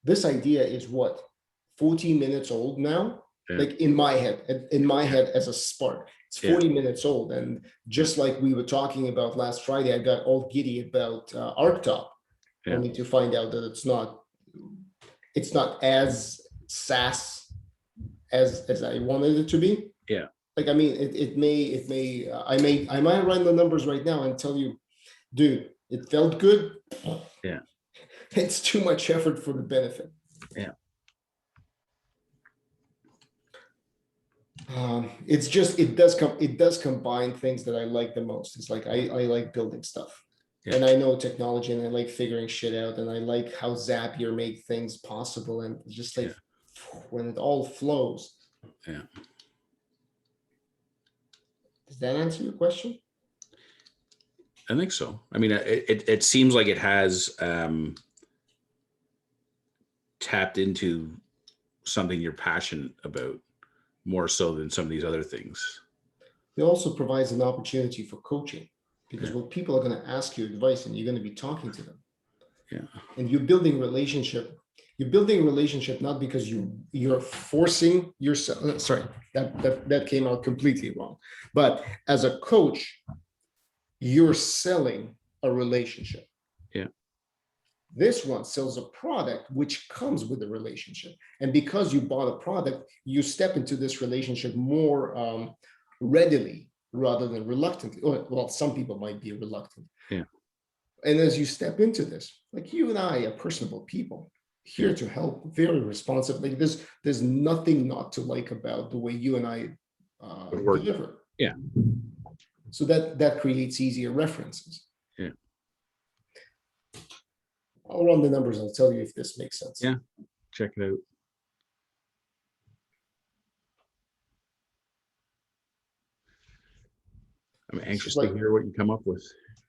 this idea is what, 14 minutes old now? Like in my head as a spark, it's 40 minutes old. And just like we were talking about last Friday, I got all giddy about ArcTop, only to find out that it's not as SaaS as I wanted it to be. Yeah. Like, I mean, I might run the numbers right now and tell you, dude, it felt good. Yeah. It's too much effort for the benefit. Yeah. It's just, it does combine things that I like the most. It's like, I like building stuff. And I know technology, and I like figuring shit out, and I like how Zapier make things possible, and just like when it all flows. Yeah. Does that answer your question? I think so. I mean, it seems like it has tapped into something you're passionate about more so than some of these other things. It also provides an opportunity for coaching, because when people are going to ask you advice and you're going to be talking to them, and you're building relationship not because you're forcing yourself. Sorry, that came out completely wrong. But as a coach, you're selling a relationship. Yeah. This one sells a product which comes with a relationship, and because you bought a product, you step into this relationship more readily rather than reluctantly. Well, some people might be reluctant. Yeah. And as you step into this, like, you and I are personable people here to help, very responsive. Like, there's nothing not to like about the way you and I deliver. Yeah. So that creates easier references. Yeah. I'll run the numbers. I'll tell you if this makes sense. Yeah. Check it out. I'm anxious to hear what you come up with.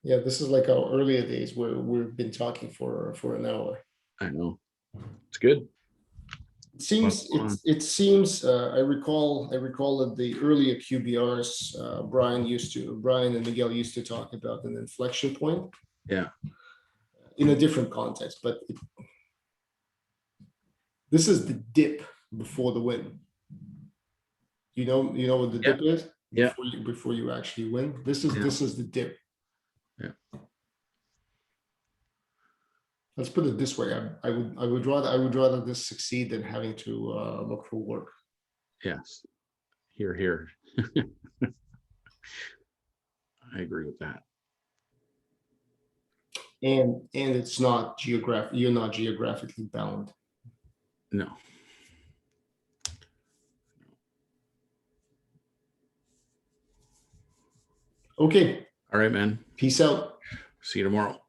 Yeah, this is like our earlier days where we've been talking for an hour. I know. It's good. It seems I recall that the earlier QBRs, Brian and Miguel used to talk about an inflection point. Yeah. In a different context, but this is the dip before the win. You know what the dip is? Yeah. Before you actually win. This is the dip. Yeah. Let's put it this way. I would rather this succeed than having to look for work. Yes. Here. I agree with that. And it's not you're not geographically bound. No. Okay. All right, man. Peace out. See you tomorrow.